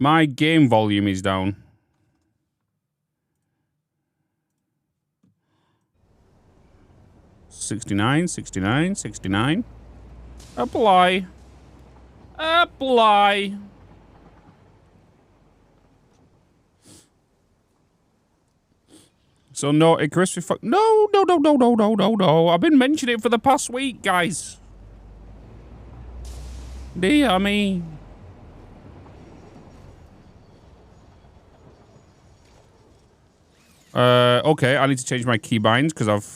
My game volume is down. $69, $69, $69. Apply. Apply. So no, Icarus, no. I've been mentioning it for the past week, guys. Dear me. Okay, I need to change my keybinds because I've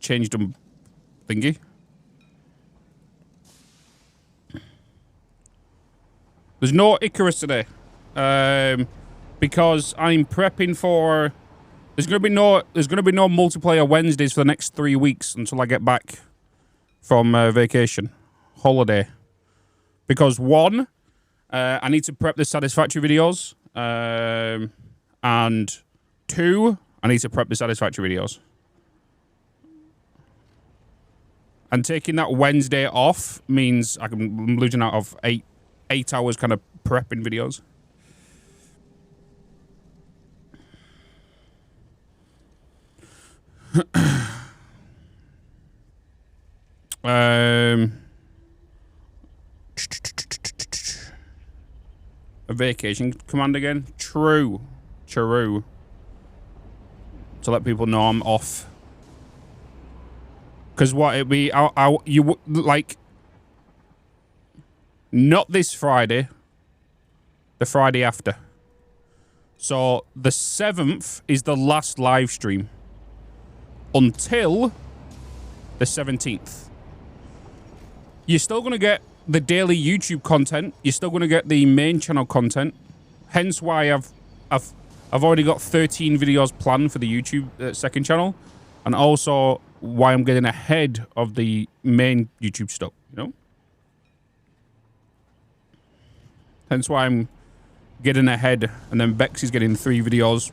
changed them thingy. There's no Icarus today. Because I'm prepping for... There's gonna be no multiplayer Wednesdays for the next 3 weeks until I get back from vacation. Holiday. Because one, I need to prep the Satisfactory videos. And two, I need to prep the Satisfactory videos. And taking that Wednesday off means I'm losing out of eight hours kind of prepping videos. A vacation command again? True. To let people know I'm off. Because what it'd be, you like, not this Friday, the Friday after. So the 7th is the last live stream until the 17th. You're still going to get the daily YouTube content. You're still going to get the main channel content. Hence why I've already got 13 videos planned for the YouTube second channel, and also why I'm getting ahead of the main YouTube stuff, you know? Hence why I'm getting ahead, and then Bex is getting 3 videos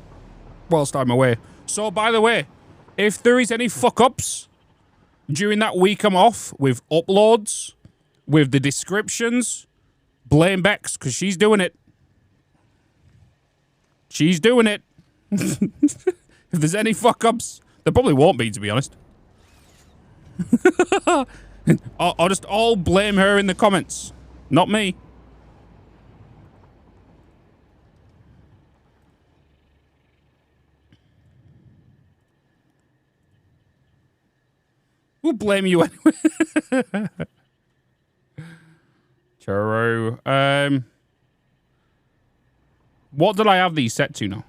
whilst I'm away. So, by the way, if there is any fuck-ups during that week I'm off with uploads, with the descriptions, blame Bex, because she's doing it. She's doing it. If there's any fuck-ups, there probably won't be, to be honest. I'll just all blame her in the comments, not me. We'll blame you anyway. True. What did I have these set to now?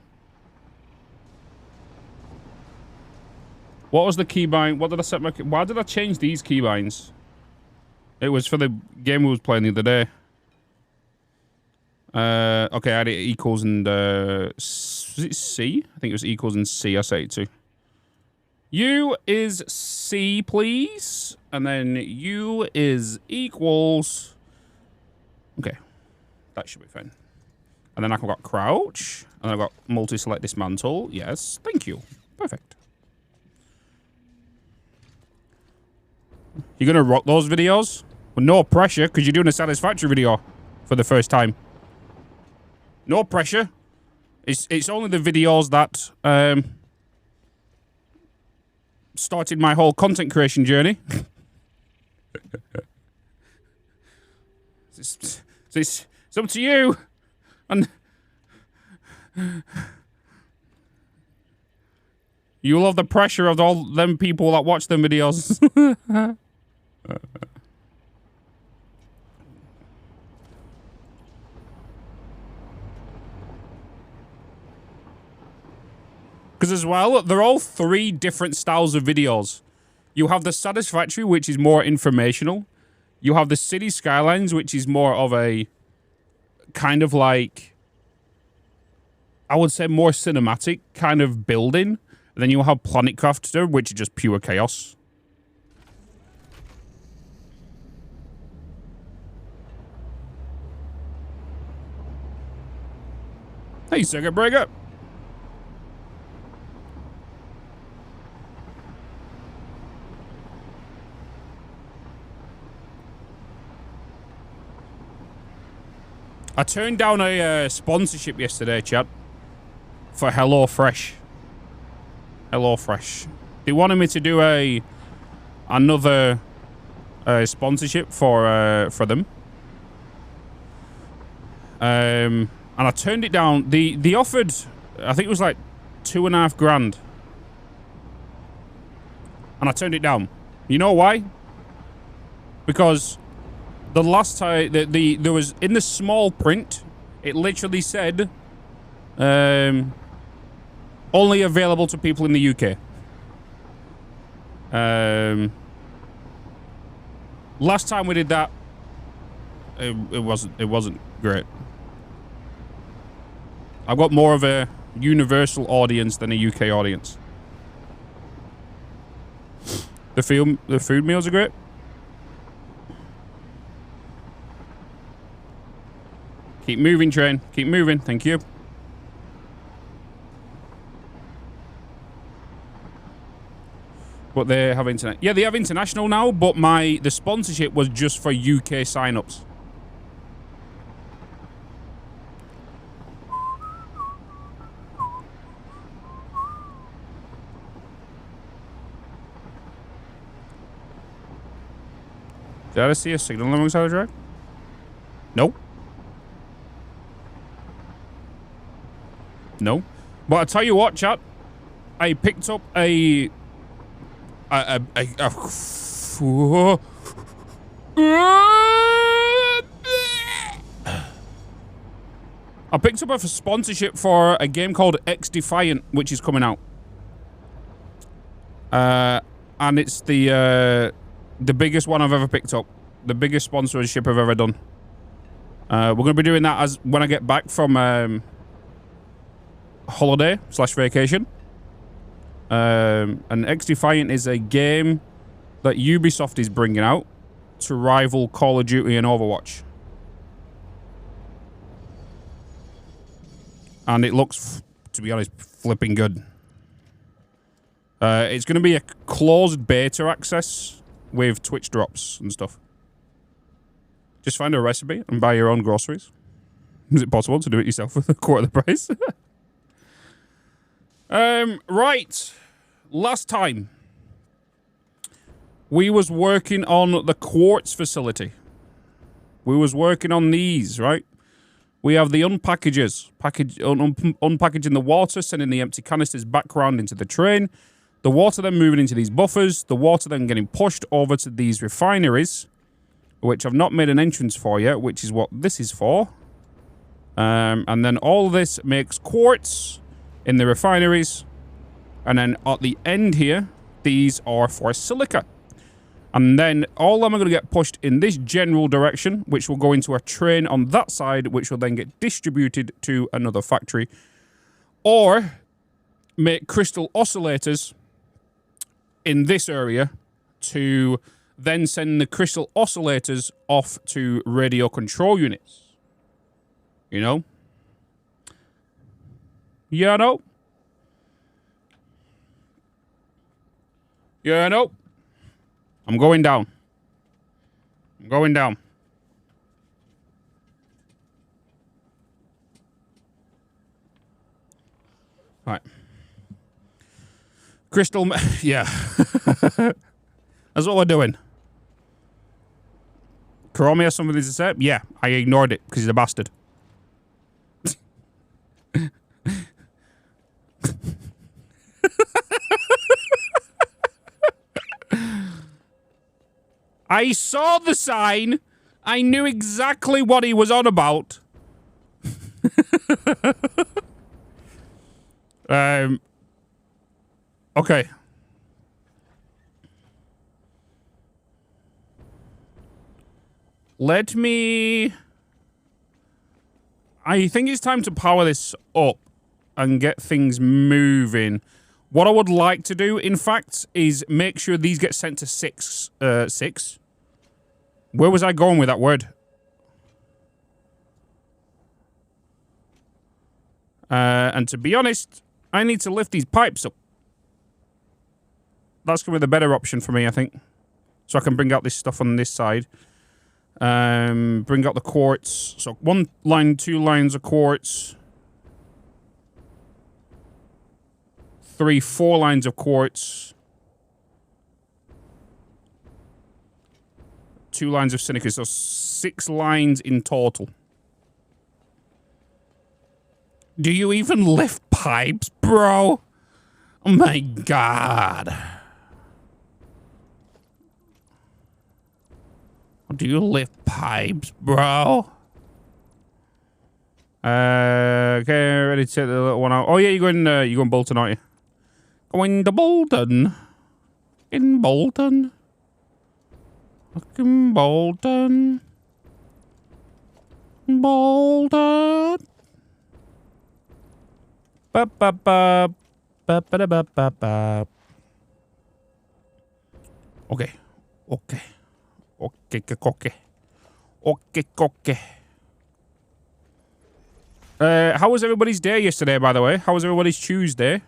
What was the keybind? What did I set my... Why did I change these keybinds? It was for the game we was playing the other day. Okay, I had it equals and... was it C? I think it was equals and C I set it to. U is C, please. And then U is equals... Okay. That should be fine. And then I've got crouch. And then I've got multi-select dismantle. Yes, thank you. Perfect. You're going to rock those videos? With no pressure, because you're doing a Satisfactory video for the first time. No pressure. It's only the videos that started my whole content creation journey. It's up to you. And you love the pressure of all them people that watch them videos. Because as well, they're all 3 different styles of videos. You have the Satisfactory, which is more informational. You have the City Skylines, which is more of a kind of like, I would say more cinematic kind of building. And then you'll have Planet Crafter, which is just pure chaos. Hey, Circuit Breaker. I turned down a sponsorship yesterday, Chad, for HelloFresh. HelloFresh. They wanted me to do another sponsorship for them. And I turned it down. They offered, I think it was like $2.5 grand. And I turned it down. You know why? Because the last time there was in the small print, it literally said only available to people in the UK. Last time we did that, it wasn't great. I've got more of a universal audience than a UK audience. The food meals are great. Keep moving, train. Keep moving. Thank you. But they have internet. Yeah, they have international now, but the sponsorship was just for UK sign-ups. Did I see a signal alongside the track? Nope. No. But I tell you what, chat. I picked up I picked up a sponsorship for a game called X Defiant, which is coming out. And it's the biggest one I've ever picked up. The biggest sponsorship I've ever done. We're going to be doing that as when I get back from holiday/vacation. And X Defiant is a game that Ubisoft is bringing out to rival Call of Duty and Overwatch. And it looks, to be honest, flipping good. It's going to be a closed beta access with Twitch drops and stuff. Just find a recipe and buy your own groceries. Is it possible to do it yourself for a quarter of the price? Right. Last time, we was working on the quartz facility. We was working on these, right? We have the unpackages, unpackaging the water, sending the empty canisters back round into the train. The water then moving into these buffers. The water then getting pushed over to these refineries, which I've not made an entrance for yet, which is what this is for. And then all this makes quartz in the refineries. And then at the end here, these are for silica. And then all of them are going to get pushed in this general direction, which will go into a train on that side, which will then get distributed to another factory. Or make crystal oscillators in this area to then send the crystal oscillators off to radio control units. You know? Yeah, no? Yeah, no? I'm going down. I'm going down. All right. Crystal, yeah. That's what we're doing. Chromie has something to say? Yeah, I ignored it because he's a bastard. I saw the sign. I knew exactly what he was on about. Okay. Let me... I think it's time to power this up and get things moving. What I would like to do, in fact, is make sure these get sent to 6. Where was I going with that word? And to be honest, I need to lift these pipes up. That's going to be the better option for me, I think. So I can bring out this stuff on this side. Bring out the quartz. So 1 line, 2 lines of quartz. 3, 4 lines of quartz. 2 lines of silica. So 6 lines in total. Do you even lift pipes, bro? Oh my god. Do you lift pipes, bro? Okay, ready to take the little one out. Oh yeah, you're going Bolton, aren't you? Going to Bolton. In Bolton. Fucking Bolton. Bolton. Ba ba ba ba ba ba ba ba. Okay. Okay. Okay, okay. Okay, okay. How was everybody's day yesterday, by the way? How was everybody's Tuesday?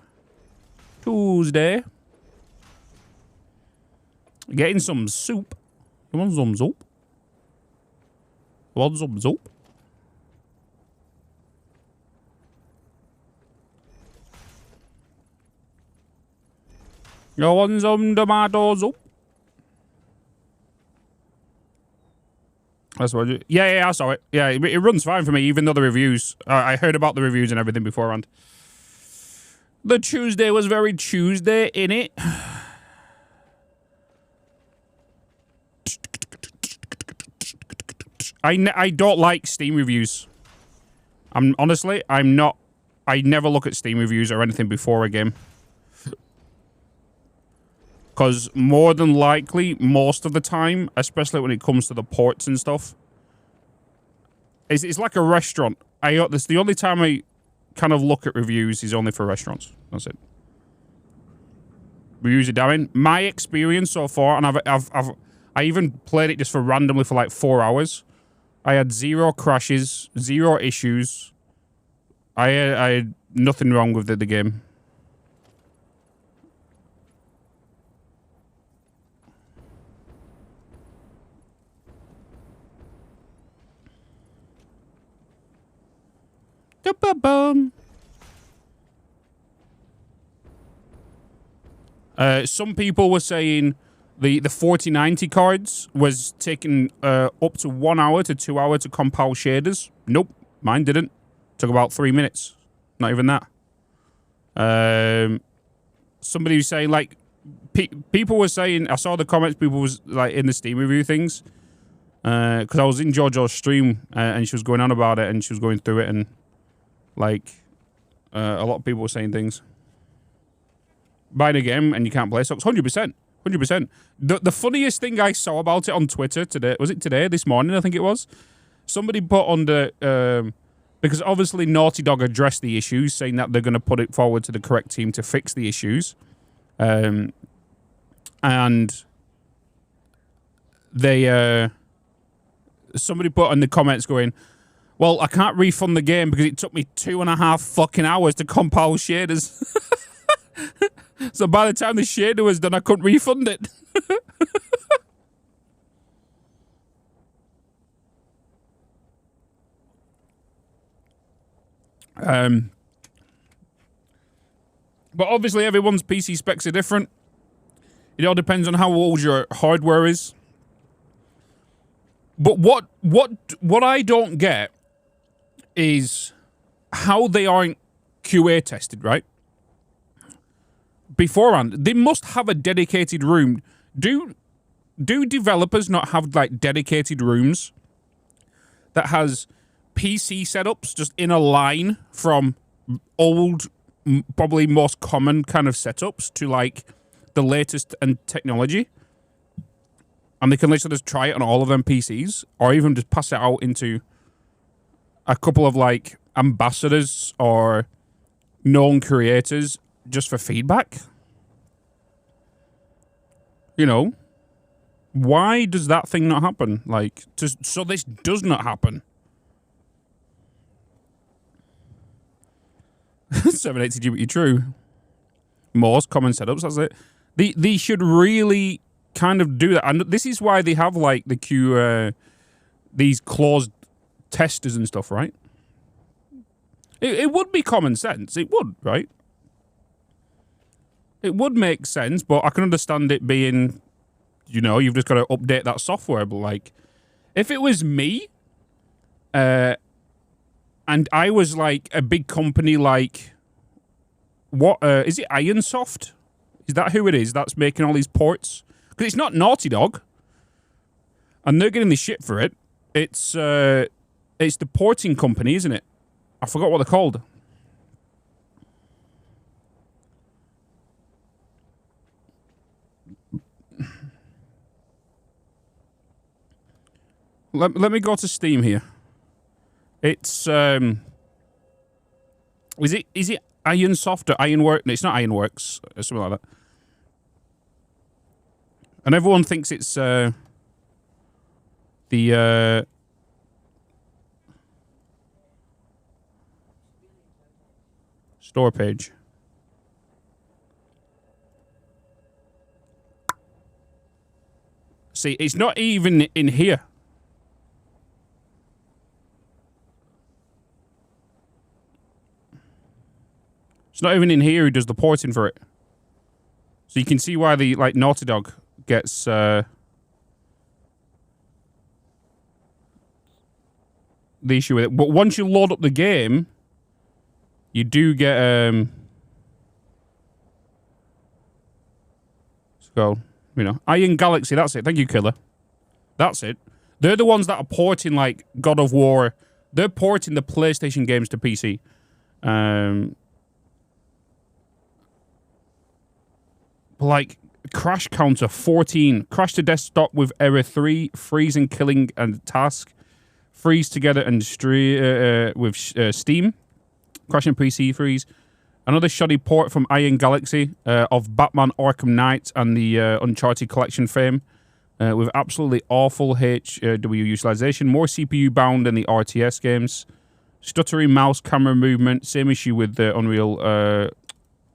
Tuesday. Getting some soup. You want some soup? You want some soup? You want some tomato soup? That's what. Yeah, I saw it. Yeah, it runs fine for me, even though the reviews. I heard about the reviews and everything beforehand. The Tuesday was very Tuesday, innit? I don't like Steam reviews. I'm not. I never look at Steam reviews or anything before a game. Because more than likely, most of the time, especially when it comes to the ports and stuff, it's like a restaurant. This the only time I kind of look at reviews is only for restaurants. That's it. Reviews are damning. My experience so far, and I even played it just for randomly for like 4 hours. I had 0 crashes, 0 issues. I had nothing wrong with the game. Some people were saying the 4090 cards was taking up to 1 hour to 2 hours to compile shaders. Nope, mine didn't. Took about 3 minutes. Not even that. Somebody was saying, like, people were saying, I saw the comments, people was like in the Steam review things. Because I was in JoJo's stream and she was going on about it and she was going through it and like a lot of people were saying things. Buying a game and you can't play sucks. 100%. 100%. The funniest thing I saw about it on Twitter today, was it today? This morning, I think it was. Somebody put on the, because obviously Naughty Dog addressed the issues, saying that they're going to put it forward to the correct team to fix the issues. And they, somebody put in the comments going, well, I can't refund the game because it took me 2.5 fucking hours to compile shaders. So by the time the shader was done, I couldn't refund it. But obviously everyone's PC specs are different. It all depends on how old your hardware is. But what I don't get is how they aren't QA tested, right? Beforehand, they must have a dedicated room. Do developers not have like dedicated rooms that has PC setups just in a line from old, probably most common kind of setups to like the latest and technology? And they can literally just try it on all of them PCs, or even just pass it out into a couple of like ambassadors or known creators just for feedback. You know, why does that thing not happen? Like, so this does not happen. 780 GB, true. Most common setups, that's it. They should really kind of do that. And this is why they have like the these closed testers and stuff, right? It would be common sense. It would, right? It would make sense, but I can understand it being, you know, you've just got to update that software. But, like, if it was me, and I was, like, a big company like, what, is it Ironsoft? Is that who it is that's making all these ports? Because it's not Naughty Dog. And they're getting the shit for it. It's the porting company, isn't it? I forgot what they're called. Let me go to Steam here. It's is it Ironsoft or Ironworks? No, it's not Ironworks. Something like that. And everyone thinks it's the store page. See, it's not even in here. It's not even in here who does the porting for it. So you can see why the, like, Naughty Dog gets, the issue with it. But once you load up the game, you do get, let's go, you know, Iron Galaxy, that's it. Thank you, Killer. That's it. They're the ones that are porting, like, God of War. They're porting the PlayStation games to PC. Like, crash counter 14. Crash to desktop with error 3. Freeze and killing and task. Freeze together and with Steam. Crashing PC freeze. Another shoddy port from Iron Galaxy of Batman Arkham Knight and the Uncharted collection fame. With absolutely awful HW utilization. More CPU bound than the RTS games. Stuttering mouse camera movement. Same issue with the Unreal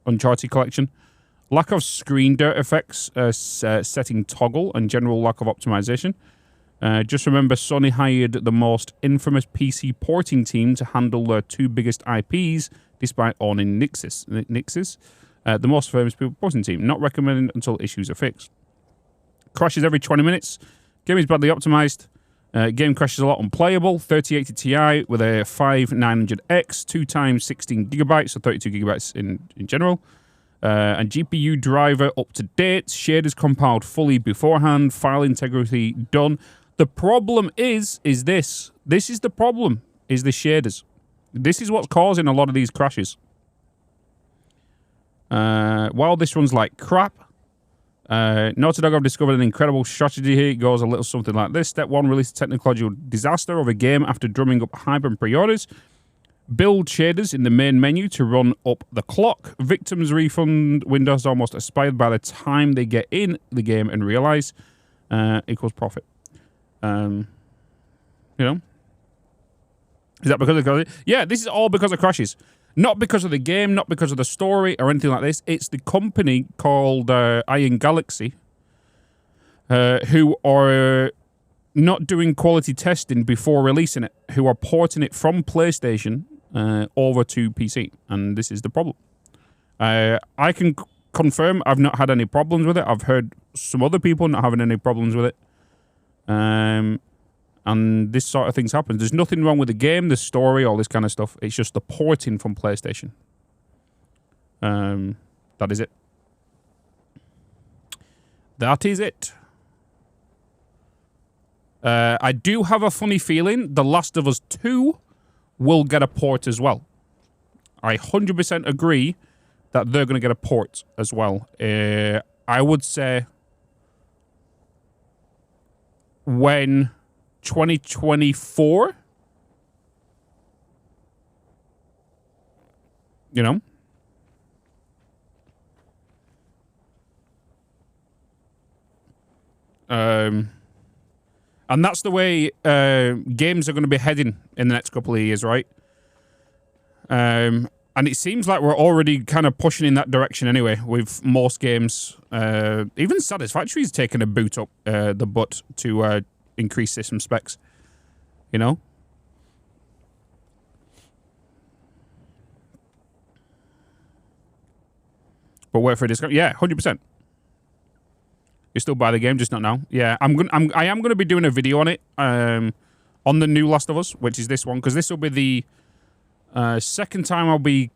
Uncharted collection. Lack of screen dirt effects, setting toggle, and general lack of optimization. Just remember, Sony hired the most infamous PC porting team to handle their two biggest IPs, despite owning Nixis. The most famous porting team. Not recommended until issues are fixed. Crashes every 20 minutes. Game is badly optimized. Game crashes a lot unplayable. 3080 Ti with a 5900X, 2 times 16 gigabytes, so 32 gigabytes in general. And GPU driver up to date. Shaders compiled fully beforehand. File integrity done. The problem is this. This is the problem, is the shaders. This is what's causing a lot of these crashes. While this runs like crap, Naughty Dog have discovered an incredible strategy here. It goes a little something like this. Step 1, release a technological disaster of a game after drumming up hype and pre-orders. Build shaders in the main menu to run up the clock. Victims refund windows almost expired by the time they get in the game and realize equals profit. You know? Is that because of it? Yeah, this is all because of crashes. Not because of the game, not because of the story or anything like this. It's the company called Iron Galaxy who are not doing quality testing before releasing it, who are porting it from PlayStation over to PC, and this is the problem. I can confirm I've not had any problems with it. I've heard some other people not having any problems with it. And this sort of things happen. There's nothing wrong with the game, the story, all this kind of stuff. It's just the porting from PlayStation. That is it. That is it. I do have a funny feeling The Last of Us 2 will get a port as well. I 100% agree that they're going to get a port as well. I would say when 2024, you know, and that's the way games are going to be heading in the next couple of years, right? And it seems like we're already kind of pushing in that direction anyway, with most games. Even Satisfactory is taking a boot up the butt to increase system specs. You know? But wait for a discount. Yeah, 100%. You still buy the game, just not now. Yeah, I am gonna be doing a video on it, on the new Last of Us, which is this one, because this will be the second time I'll be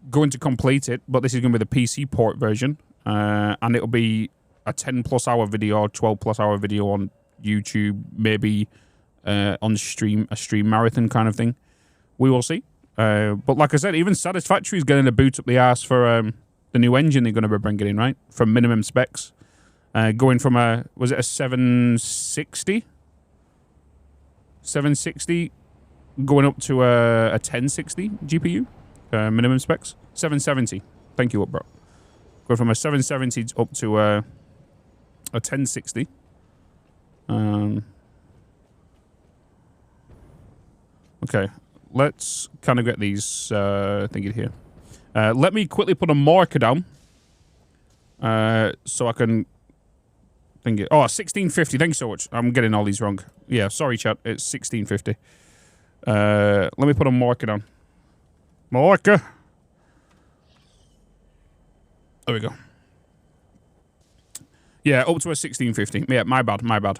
going to complete it, but this is gonna be the PC port version, and it'll be a 10+ hour video, or 12+ hour video on YouTube, maybe on stream, a stream marathon kind of thing. We will see. But like I said, even Satisfactory is getting a boot up the arse for the new engine they're going to be bringing in, right? From minimum specs. Going from was it a 760? 760 going up to a 1060 GPU, minimum specs. 770. Thank you, bro. Going from a 770 up to a 1060. Okay, let's kind of get these thingy here. Let me quickly put a marker down so I can think it. Oh, 1650. Thank you so much. I'm getting all these wrong. Yeah, sorry, chat. It's 1650. Let me put a marker down. Marker. There we go. Yeah, up to a 1650. Yeah, my bad, my bad.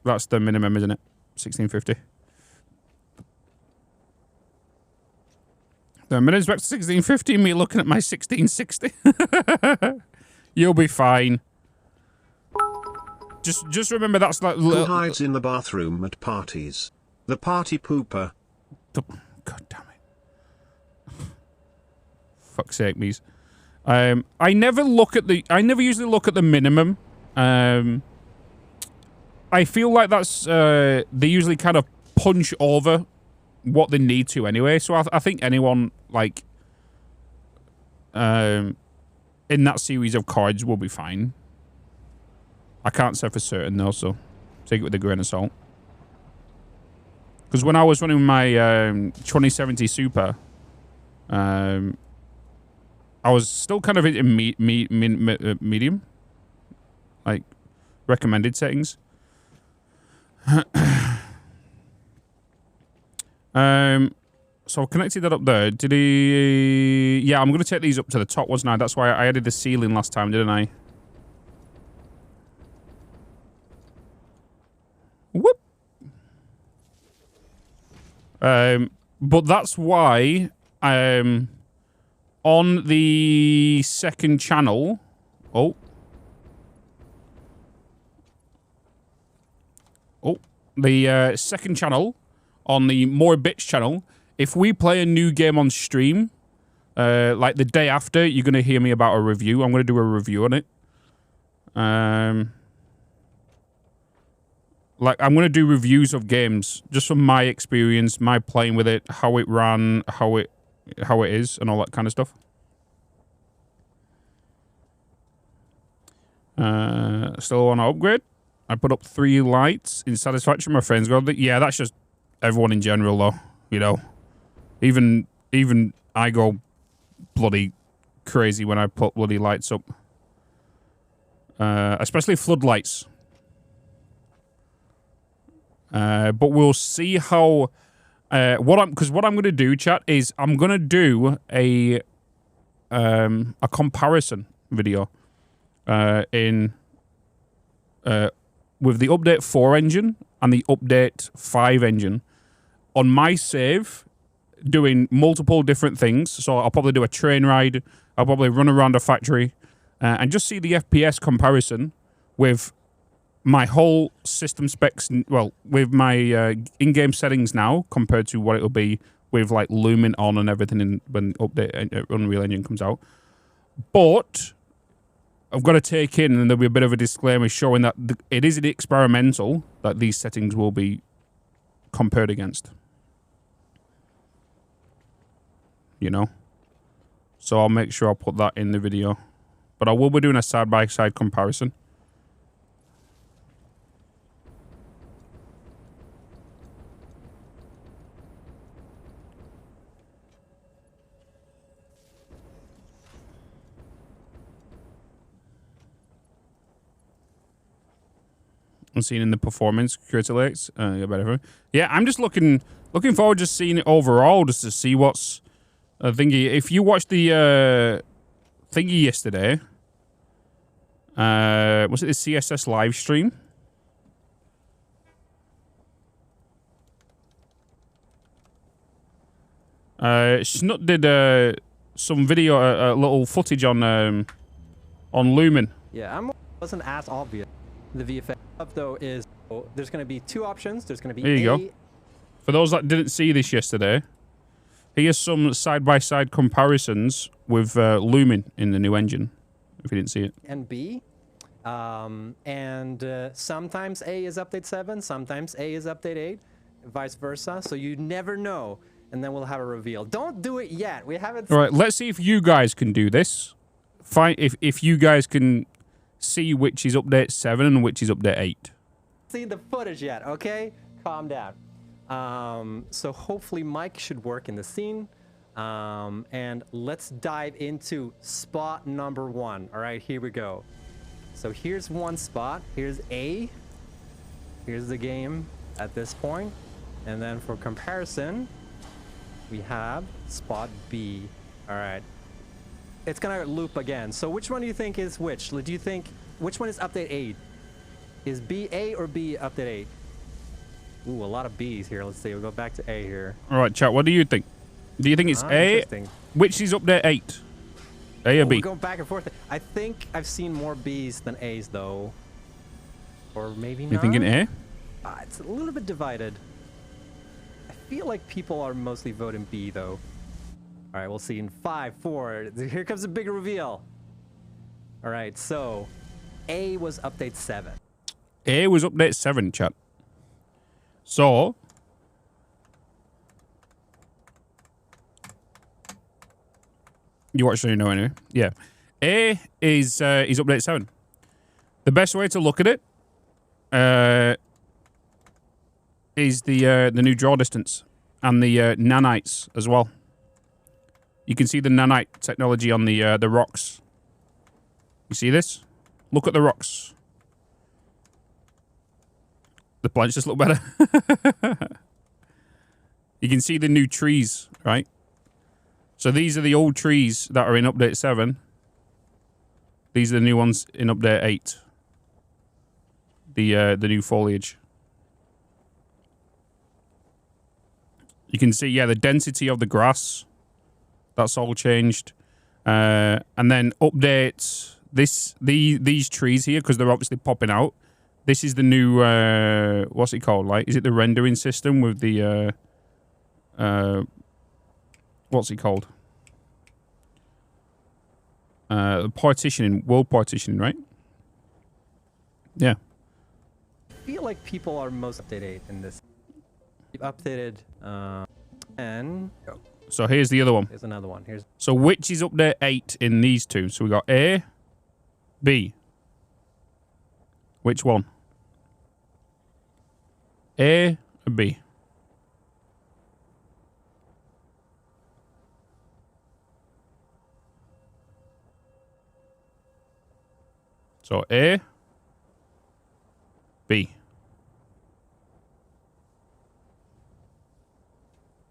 That's the minimum, isn't it? 1650. The minimum spec 1650, me looking at my 1660. You'll be fine. Just remember that's like... Who hides in the bathroom at parties? The party pooper. God damn it. Fuck's sake, me's. I never usually look at the minimum. I feel like that's, they usually kind of punch over what they need to anyway. So I think anyone, like, in that series of cards will be fine. I can't say for certain, though, so take it with a grain of salt. Because when I was running my 2070 Super, I was still kind of in medium, like, recommended settings. So I've connected that up there. Did he... Yeah, I'm going to take these up to the top, wasn't I? That's why I added the ceiling last time, didn't I? Whoop! But that's why, on the second channel... Oh. The second channel, on the More Bitch channel, if we play a new game on stream, like the day after, you're going to hear me about a review. I'm going to do a review on it. Like, I'm going to do reviews of games, just from my experience, my playing with it, how it ran, how it is, and all that kind of stuff. Still want to upgrade. I put up 3 lights in Satisfactory. My friends go, yeah, that's just everyone in general, though. You know, even I go bloody crazy when I put bloody lights up, especially floodlights. But we'll see how. What I'm going to do, chat, is I'm going to do a comparison video with the update 4 engine and the update 5 engine on my save, doing multiple different things. So I'll probably do a train ride, I'll probably run around a factory, and just see the FPS comparison with my whole system specs, well, with my in-game settings now, compared to what it'll be with, like, Lumen on and everything when update Unreal Engine comes out. But I've got to take in, and there'll be a bit of a disclaimer showing that it is experimental, that these settings will be compared against. You know? So I'll make sure I'll put that in the video. But I will be doing a side-by-side comparison. I'm seeing in the performance critics. Yeah, I'm just looking forward to seeing it overall, just to see what's thingy. If you watched the thingy yesterday, was it the CSS live stream? Snut did some video, a little footage on Lumen. Yeah, wasn't as obvious. The VFX though is there's going to be two options. There's going to be there you go. For those that didn't see this yesterday, here's some side-by-side comparisons with Lumen in the new engine. If you didn't see it. And B, sometimes A is update 7, sometimes A is update 8, vice versa. So you never know. And then we'll have a reveal. Don't do it yet. We haven't. All right, let's see if you guys can do this. Fine, if you guys can see which is update 7 and which is update 8. See the footage yet? Okay, calm down. So hopefully Mike should work in the scene. And let's dive into spot number 1. All right, here we go. So here's one spot. Here's A. Here's the game at this point. And then for comparison, we have spot B. All right. It's gonna loop again. So which one do you think is which? Do you think which one is update 8? Is B A or B update 8? Ooh, a lot of B's here. Let's see. We'll go back to A here. All right, chat. What do you think? Do you think it's A? Which is update 8? A or B? We're going back and forth. I think I've seen more B's than A's though. Or maybe not. You thinking A? It's a little bit divided. I feel like people are mostly voting B though. All right, we'll see in 5, 4. Here comes a big reveal. All right, so A was update 7. A was update 7, chat. So you actually know anyway. Yeah, A is update 7. The best way to look at it is the new draw distance and the nanites as well. You can see the nanite technology on the rocks. You see this? Look at the rocks. The plants just look better. You can see the new trees, right? So these are the old trees that are in update 7. These are the new ones in update 8. The new foliage. You can see, yeah, the density of the grass. That's all changed. And then update these trees here, because they're obviously popping out. This is the new what's it called? Like, is it the rendering system with the what's it called? Partitioning, world partitioning, right? Yeah. I feel like people are most update 8 in this. You've updated and so here's the other one. Here's another one. So which is update 8 in these two? So we got A, B. Which one? A or B? So A, B.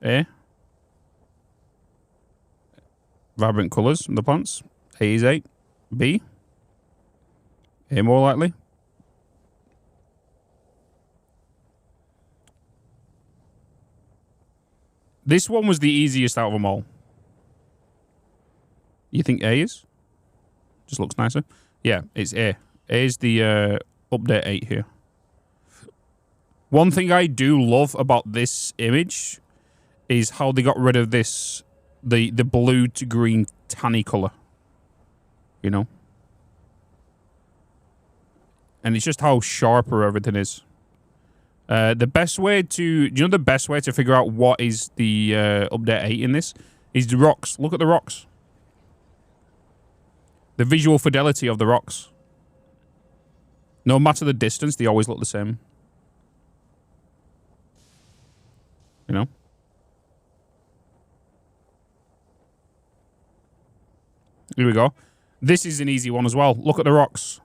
A. Vibrant colours in the plants. A is 8. B. A more likely. This one was the easiest out of them all. You think A is? Just looks nicer. Yeah, it's A. A is the update 8 here. One thing I do love about this image is how they got rid of this, the blue to green tanny colour. You know? And it's just how sharper everything is. The best way to... Do you know the best way to figure out what is the update 8 in this? Is the rocks. Look at the rocks. The visual fidelity of the rocks. No matter the distance, they always look the same. You know? Here we go. This is an easy one as well. Look at the rocks.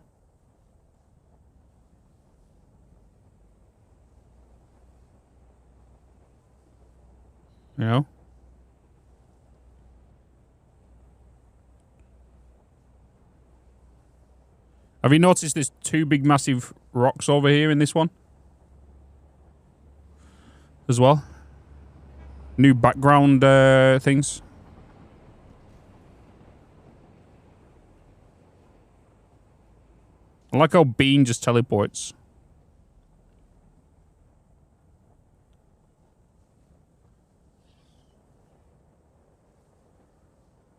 You know? Have you noticed there's two big massive rocks over here in this one? As well. New background things. I like how Bean just teleports.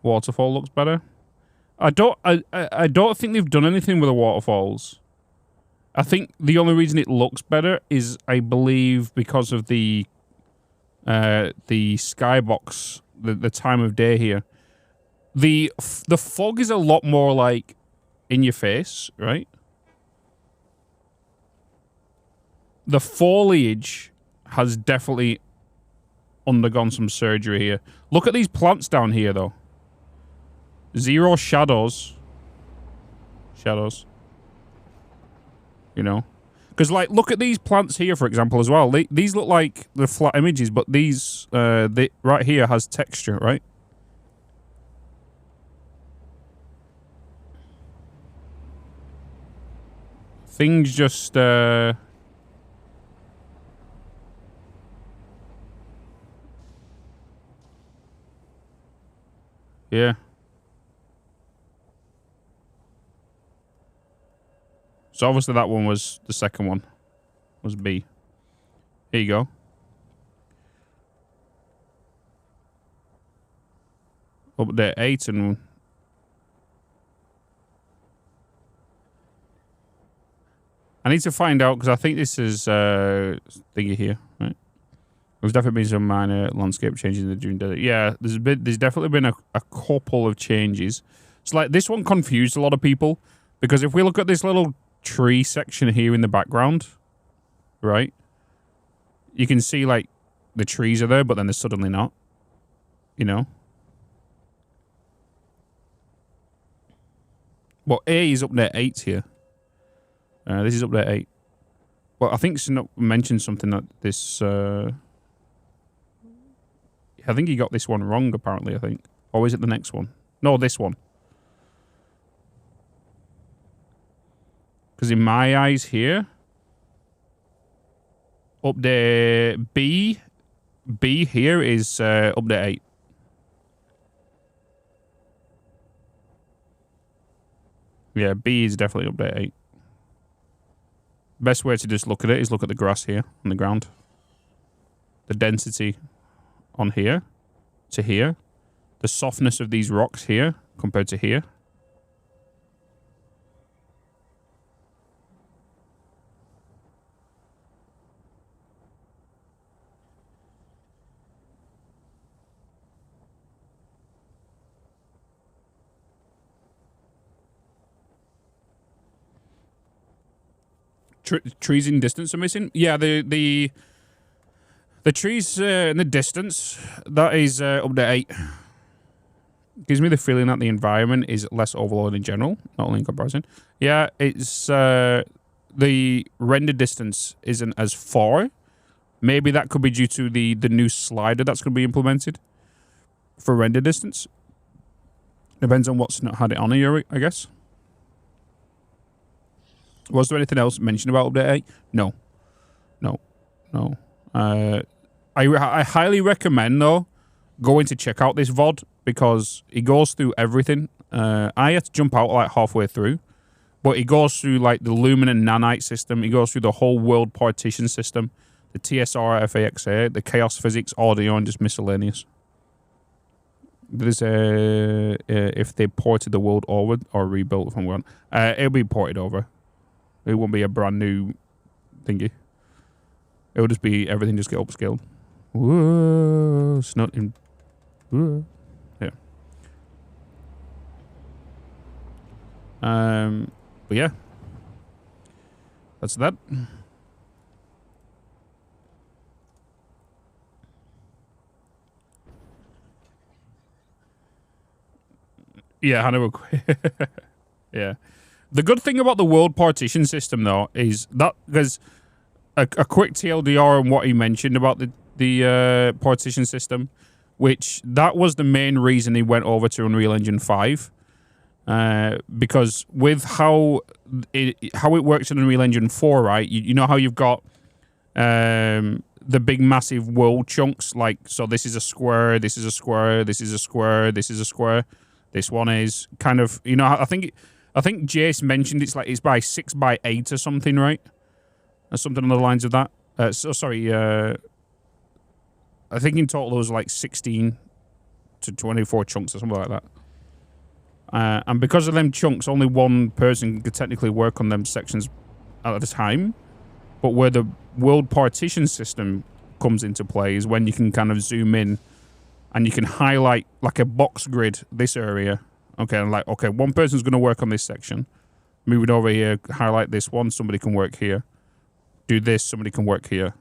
Waterfall looks better. I don't think they've done anything with the waterfalls. I think the only reason it looks better is, I believe, because of the skybox, the time of day here. The fog is a lot more like in your face, right? The foliage has definitely undergone some surgery here. Look at these plants down here, though. Zero shadows. Shadows. You know? Because, like, look at these plants here, for example, as well. These look like the flat images, but these, right here has texture, right? Things just, yeah. So obviously that one was the second one. Was B. Here you go. Update 8 and... I need to find out, because I think this is thingy here, right? There's definitely been some minor landscape changes in the June desert. Yeah, there's definitely been a couple of changes. It's like this one confused a lot of people, because if we look at this little tree section here in the background, right? You can see like the trees are there, but then they're suddenly not. You know? Well, A is update 8 here. This is update 8. Well, I think Snot mentioned something that this... I think he got this one wrong, apparently, I think. Or is it the next one? No, this one. Because in my eyes here, update B here is update 8. Yeah, B is definitely update 8. Best way to just look at it is look at the grass here on the ground. The density on here to here. The softness of these rocks here compared to here. Trees in distance are missing. Yeah, the trees in the distance, that is update 8. Gives me the feeling that the environment is less overloaded in general, not only in comparison. Yeah, it's the render distance isn't as far. Maybe that could be due to the new slider that's going to be implemented for render distance. Depends on what's not had it on here, I guess. Was there anything else mentioned about update 8? No. I highly recommend, though, going to check out this VOD, because it goes through everything. I had to jump out like halfway through, but it goes through like the Lumen and Nanite system. It goes through the whole world partition system, the TSR, FAXA, the chaos physics, audio, and just miscellaneous. There's if they ported the world over or rebuilt from one, it'll be ported over. It won't be a brand new thingy. It'll just be everything just get upscaled. Whoa, it's not in. Whoa. Yeah. But yeah, that's that. Yeah, Hannibal. Yeah. The good thing about the world partition system, though, is that there's a quick TLDR on what he mentioned about the partition system, which that was the main reason he went over to Unreal Engine 5. Because with how it works in Unreal Engine 4, right? You know how you've got the big massive world chunks, like, so this is a square, this is a square, this is a square, this is a square. This one is kind of, you know, I think Jace mentioned it's by 6 by 8 or something, right? Or something on the lines of that. I think in total it was like 16 to 24 chunks or something like that. And because of them chunks, only one person could technically work on them sections at a time. But where the world partition system comes into play is when you can kind of zoom in and you can highlight like a box grid this area. Okay, and like, okay, one person's going to work on this section. Move it over here, highlight this one, somebody can work here. Do this, somebody can work here.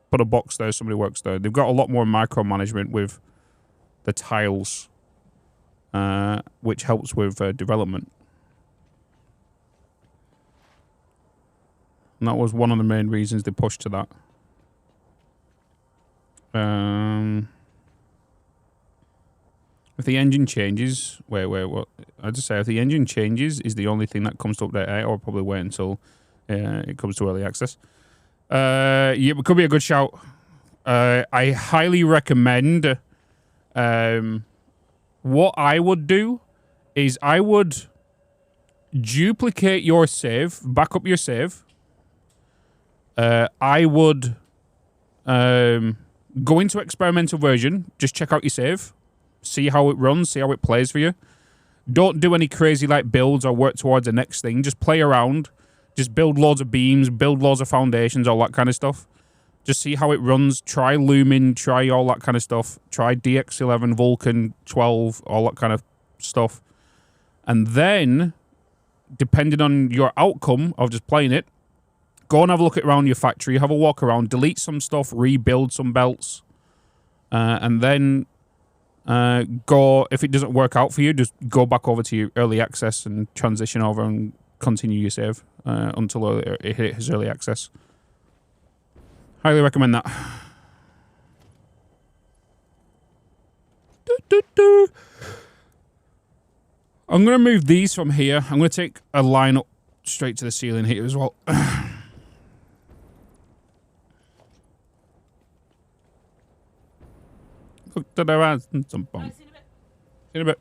Put a box there, somebody works there. They've got a lot more micromanagement with the tiles, which helps with development. And that was one of the main reasons they pushed to that. If the engine changes, what? I just say if the engine changes is the only thing that comes to update 8, I'll probably wait until it comes to early access. Yeah, it could be a good shout. I highly recommend. What I would do is I would duplicate your save, back up your save. I would go into experimental version, just check out your save, see how it runs, see how it plays for you. Don't do any crazy like builds or work towards the next thing. Just play around. Just build loads of beams, build loads of foundations, all that kind of stuff. Just see how it runs. Try Lumen, try all that kind of stuff. Try DX11, Vulkan 12, all that kind of stuff. And then, depending on your outcome of just playing it, go and have a look around your factory, have a walk around, delete some stuff, rebuild some belts, and then go, if it doesn't work out for you, just go back over to your early access and transition over and continue your save until it hits early access. Highly recommend that. I'm going to move these from here. I'm going to take a line up straight to the ceiling here as well. Look to the right. In a bit.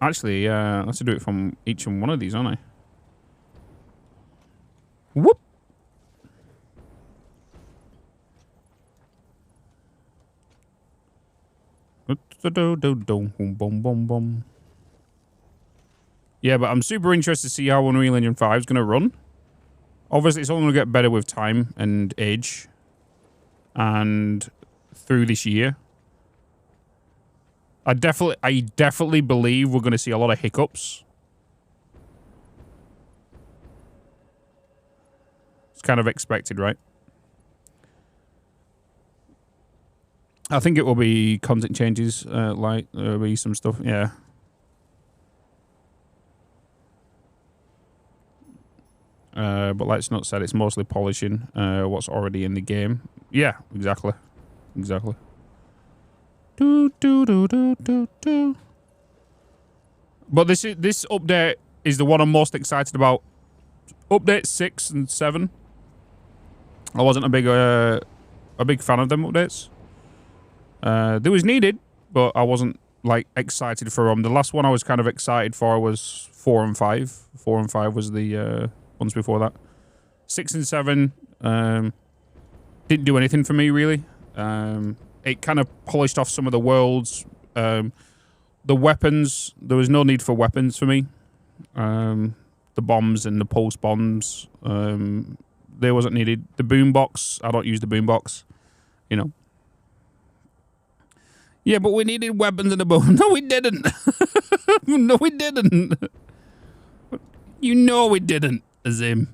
Actually, let's do it from each and one of these, aren't I? Whoop. Yeah, but I'm super interested to see how Unreal Engine 5 is going to run. Obviously, it's only going to get better with time and age. And through this year. I definitely believe we're going to see a lot of hiccups. It's kind of expected, right? I think it will be content changes, like there'll be some stuff, yeah. But let's not say it's mostly polishing what's already in the game. Yeah, exactly. Exactly. But this update is the one I'm most excited about. Update 6 and 7. I wasn't a big fan of them updates. They was needed, but I wasn't like excited for them. The last one I was kind of excited for was 4 and 5. 4 and 5 was the ones before that. 6 and 7 didn't do anything for me really. It kind of polished off some of the worlds. The weapons, there was no need for weapons for me. The bombs and the pulse bombs, they wasn't needed. The boombox, I don't use the boombox, you know. Yeah, but we needed weapons and a boom. No, we didn't. No, we didn't. You know we didn't, Azim.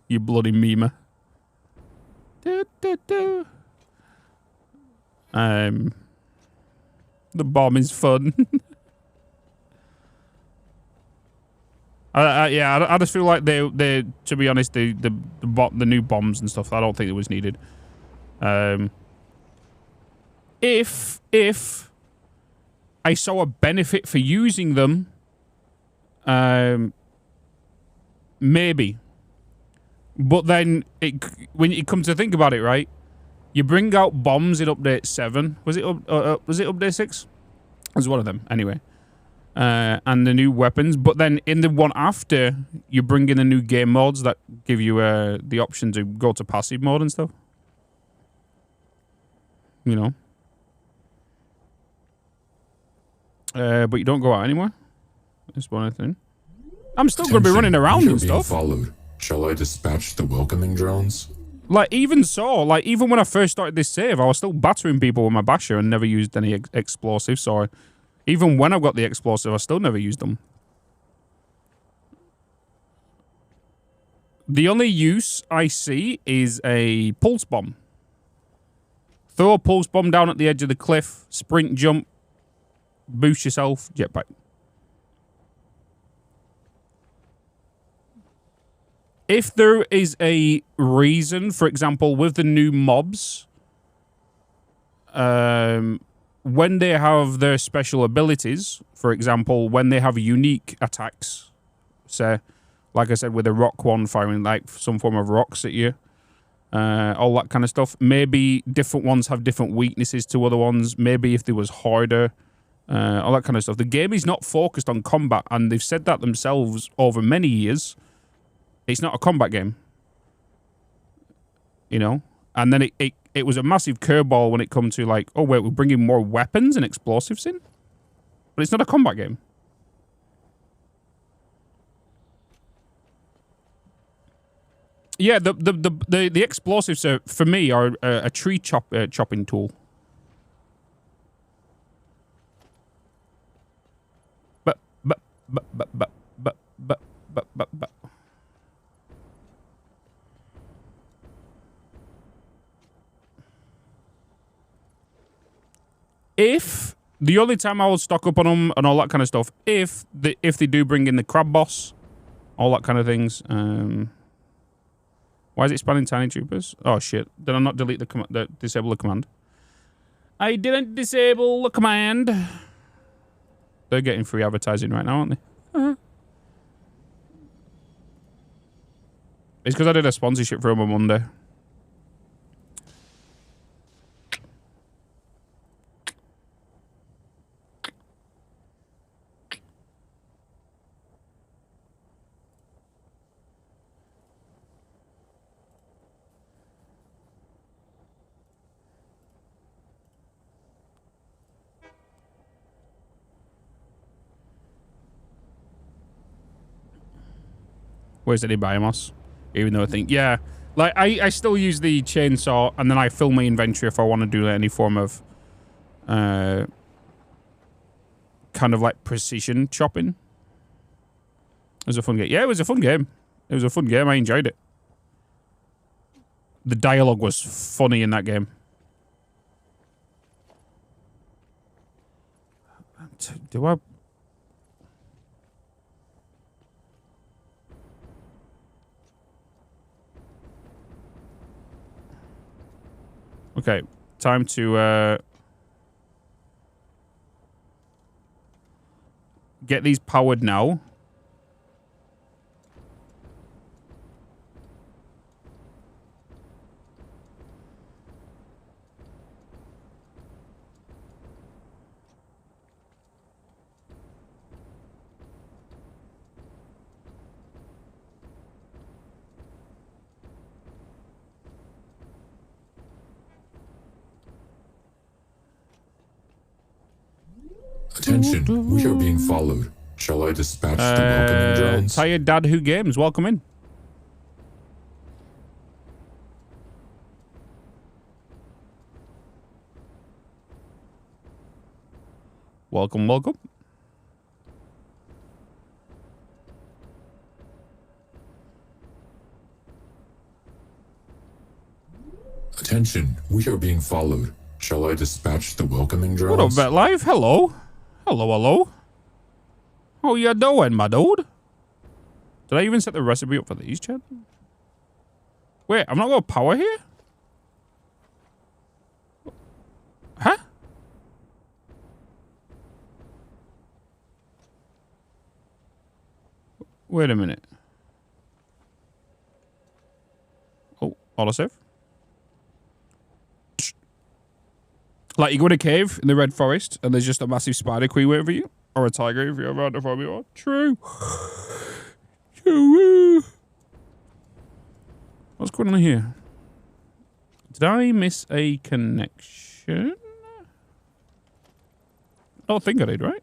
You bloody memer. The bomb is fun. Yeah, I just feel like they to be honest, the new bombs and stuff, I don't think it was needed. If I saw a benefit for using them, maybe. But then, when you come to think about it, right? You bring out bombs in update 7. Was it update 6? It was one of them, anyway. And the new weapons. But then in the one after, you bring in the new game modes that give you the option to go to passive mode and stuff. You know. But you don't go out anywhere. That's one thing. I'm still going to be running around and stuff. Followed. Shall I dispatch the welcoming drones? Like, even so, like, even when I first started this save, I was still battering people with my basher and never used any explosives. So, even when I've got the explosive, I still never used them. The only use I see is a pulse bomb. Throw a pulse bomb down at the edge of the cliff, sprint, jump, boost yourself, jetpack. If there is a reason, for example, with the new mobs, when they have their special abilities, for example, when they have unique attacks, say, like I said, with a rock one firing like some form of rocks at you, all that kind of stuff. Maybe different ones have different weaknesses to other ones. Maybe if they was harder, all that kind of stuff. The game is not focused on combat, and they've said that themselves over many years. It's not a combat game, you know? And then it was a massive curveball when it come to like, oh, wait, we're bringing more weapons and explosives in? But it's not a combat game. Yeah, the explosives are, for me, are a tree chopping tool. But. If the only time I will stock up on them and all that kind of stuff, if they do bring in the crab boss, all that kind of things. Why is it spamming tiny troopers? Oh shit! Did I not delete the disable the command? I didn't disable the command. They're getting free advertising right now, aren't they? It's because I did a sponsorship for them on Monday. Where's any biomass? Even though I think, yeah, like I still use the chainsaw and then I fill my inventory if I want to do any form of kind of like precision chopping. It was a fun game. Yeah, it was a fun game. It was a fun game. I enjoyed it. The dialogue was funny in that game. Do I... Okay, time to get these powered now. Attention, we are being followed. Shall I dispatch the welcoming drones? Tired Dad Who Games, welcome in. Welcome, welcome. Attention, we are being followed. Shall I dispatch the welcoming drones? What up, Bet Live? Hello. Hello, hello. How you doing, my dude? Did I even set the recipe up for these, Chad? Wait, I've not got power here? Wait a minute. Oh, autosave. Like, you go in a cave in the Red Forest, and there's just a massive spider queen waiting for you. Or a tiger, if you're around the formula. True. True. What's going on here? Did I miss a connection? I don't think I did, right?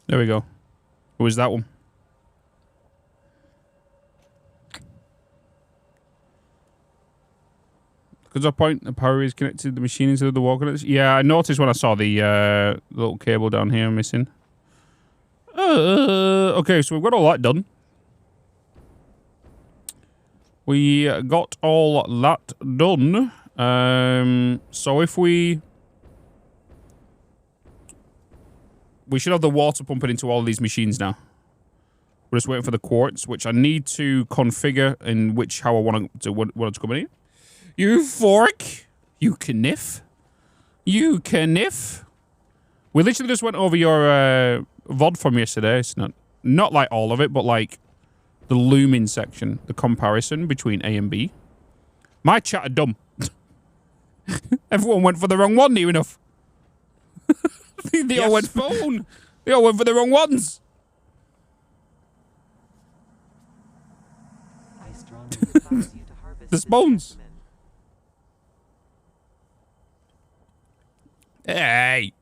There we go. Who was that one? Because our point, the power is connected to the machine instead of the wall connectors. Yeah, I noticed when I saw the little cable down here missing. Okay, so we've got all that done. We got all that done. So if we should have the water pumping into all of these machines now. We're just waiting for the quartz, which I need to configure in how I want it to come in here. You fork! You kniff! You kniff! We literally just went over your VOD from yesterday. It's not like all of it, but like the looming section, the comparison between A and B. My chat are dumb. Everyone went for the wrong one, near enough. They all went phone. They all went for the wrong ones. The spawns. Hey.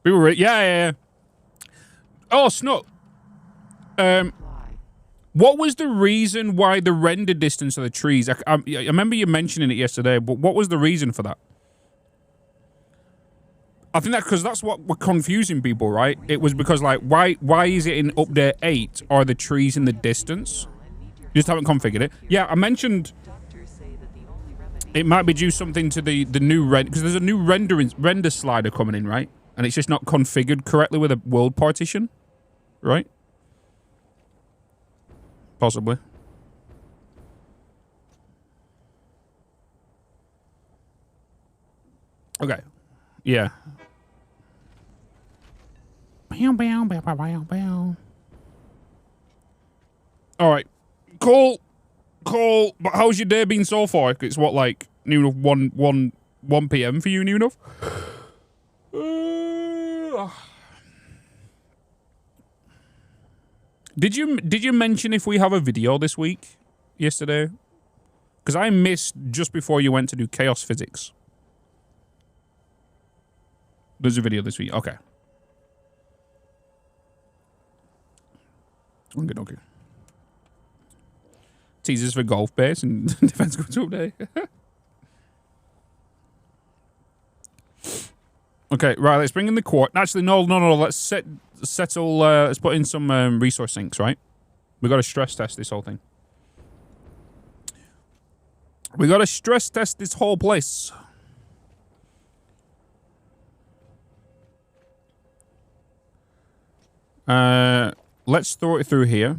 We were yeah. Oh, Snook. What was the reason why the render distance of the trees? I remember you mentioning it yesterday, but what was the reason for that? I think because that's what we're confusing people, right? It was because, like, why is it in update 8 are the trees in the distance? You just haven't configured it. Yeah, I mentioned it might be due something to the new render, because there's a new render slider coming in, right? And it's just not configured correctly with a world partition, right? Possibly. Okay. Yeah. All right. Cool. But how's your day been so far? It's what, like, new enough 1 p.m. for you, new enough? Did you mention if we have a video this week? Yesterday? Because I missed just before you went to do chaos physics. There's a video this week. Okay. Okay. Teasers for golf base and defense goes update. Okay, right. Let's bring in the quartz. Actually, no. Let's settle. Let's put in some resource sinks. Right. We got to stress test this whole thing. We got to stress test this whole place. Let's throw it through here.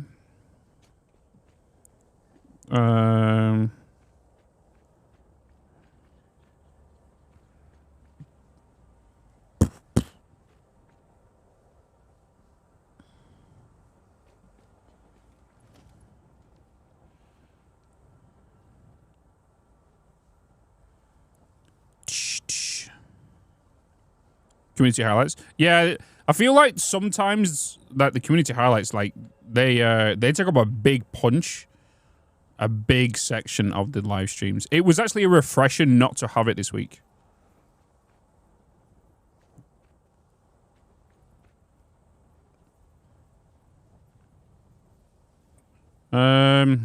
Community highlights. Yeah, I feel like sometimes that the community highlights, like they take up a big punch, a big section of the live streams. It was actually a refresher not to have it this week. Do.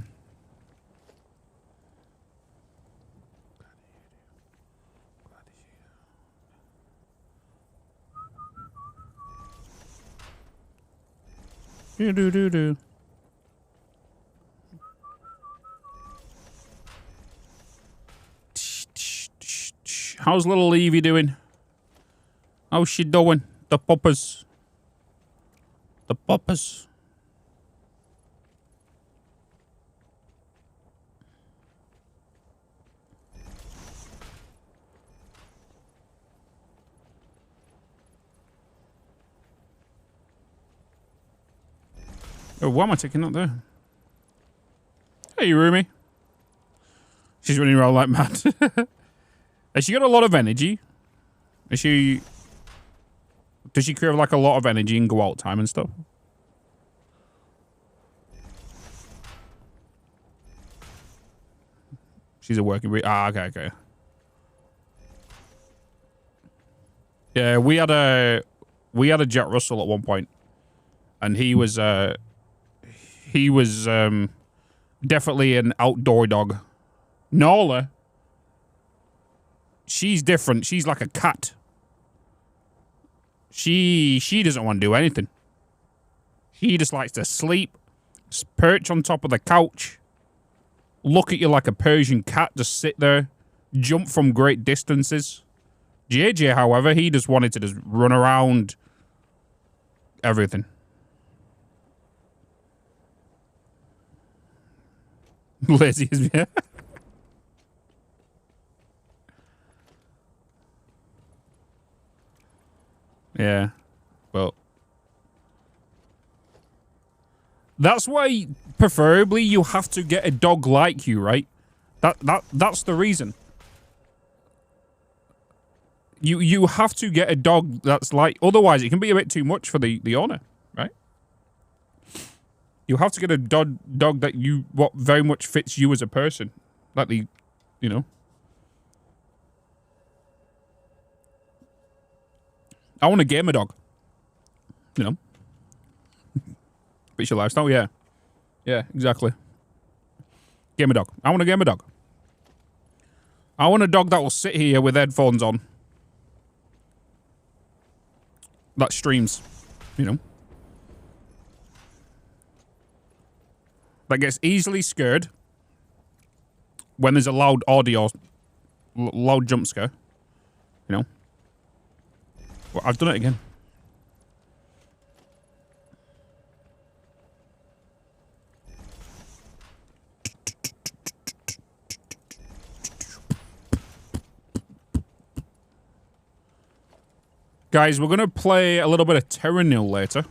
How's little Evie doing? How's she doing? The poppers. The poppers. Oh, why am I taking up there? Hey, Rumi. She's running around like mad. Has she got a lot of energy? Is she... Does she crave like a lot of energy and go out time and stuff? She's a working breed. Ah, okay. Yeah, we had a Jack Russell at one point, and he was definitely an outdoor dog. Nola, she's different. She's like a cat. She doesn't want to do anything. She just likes to sleep, perch on top of the couch, look at you like a Persian cat, just sit there, jump from great distances. JJ, however, he just wanted to just run around everything. Lazy as me. Yeah. Well. That's why, preferably, you have to get a dog like you, right? That's the reason. You have to get a dog that's like... Otherwise, it can be a bit too much for the owner, right? You have to get a dog that what very much fits you as a person. Like the... You know... I want a gamer dog. You know? Fits your lifestyle, yeah. Yeah, exactly. Gamer dog. I want a gamer dog. I want a dog that will sit here with headphones on. That streams. You know? That gets easily scared when there's a loud audio, loud jump scare. You know? Well, I've done it again. Guys, we're going to play a little bit of Terranil later.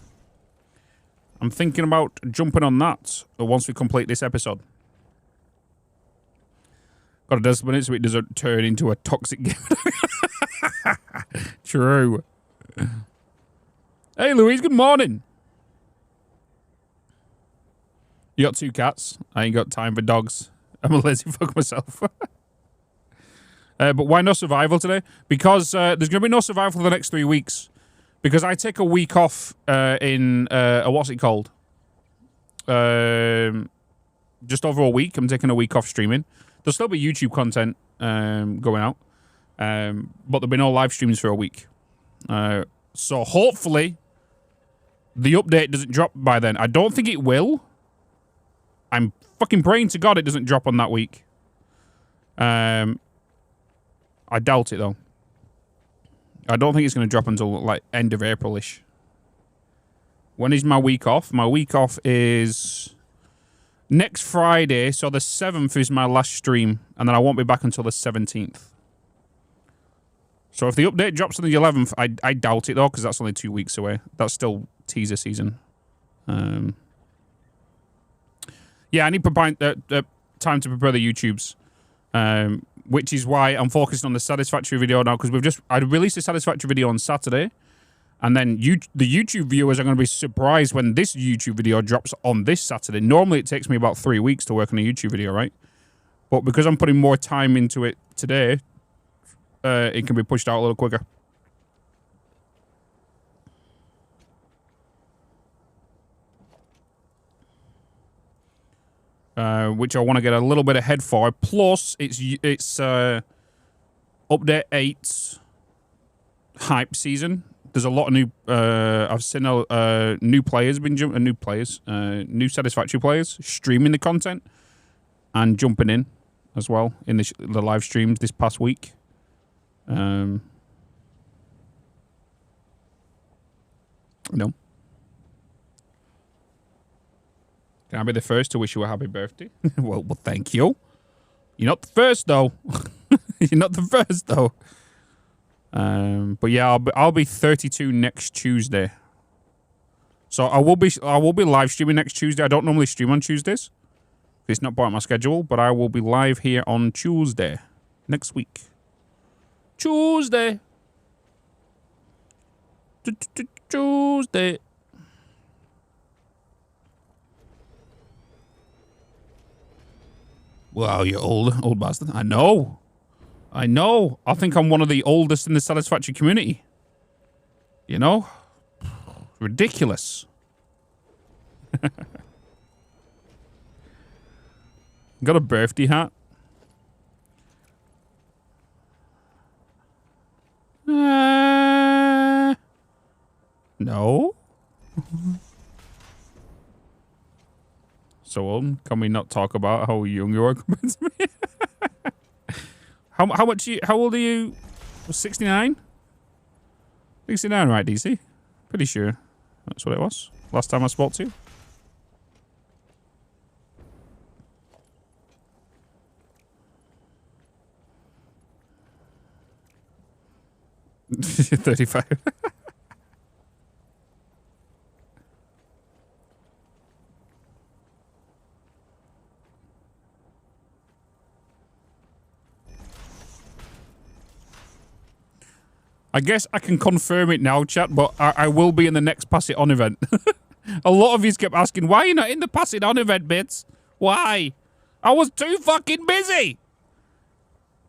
I'm thinking about jumping on that once we complete this episode. Got to discipline it so it doesn't turn into a toxic game. True. Hey, Louise, good morning. You got 2 cats. I ain't got time for dogs. I'm a lazy fuck myself. But why no survival today? Because there's going to be no survival for the next 3 weeks. Because I take a week off in, what's it called? Just over a week. I'm taking a week off streaming. There'll still be YouTube content going out. But there'll be no live streams for a week. So hopefully the update doesn't drop by then. I don't think it will. I'm fucking praying to God it doesn't drop on that week. I doubt it, though. I don't think it's going to drop until, like, end of April-ish. When is my week off? My week off is next Friday, so the 7th is my last stream, and then I won't be back until the 17th. So if the update drops on the 11th, I doubt it, though, because that's only 2 weeks away. That's still teaser season. Yeah, I need time to prepare the YouTubes. Which is why I'm focusing on the Satisfactory video now, because I released a Satisfactory video on Saturday, and then the YouTube viewers are going to be surprised when this YouTube video drops on this Saturday. Normally it takes me about 3 weeks to work on a YouTube video, right? But because I'm putting more time into it today, it can be pushed out a little quicker. which I want to get a little bit ahead for. Plus, it's update 8 hype season. There's a lot of new. I've seen new players been jumping. New Satisfactory players streaming the content and jumping in as well in the live streams this past week. No. Can I be the first to wish you a happy birthday? well, thank you. You're not the first though. You're not the first though. But yeah, I'll be 32 next Tuesday. So I will be live streaming next Tuesday. I don't normally stream on Tuesdays. It's not part of my schedule, but I will be live here on Tuesday next week. Tuesday. Tuesday. Wow, you old bastard. I know. I think I'm one of the oldest in the Satisfactory community. You know? Ridiculous. Got a birthday hat. No. So can we not talk about how young you are compared to me? How old are you? 69? 69, right, DC? Pretty sure that's what it was. Last time I spoke to you. You're 35. I guess I can confirm it now, chat, but I will be in the next Pass It On event. A lot of you kept asking, why are you not in the Pass It On event, Bitz? Why? I was too fucking busy.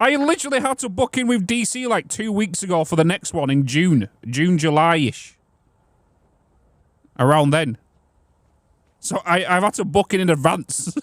I literally had to book in with DC like 2 weeks ago for the next one in June. June, July-ish. Around then. So I've had to book in advance.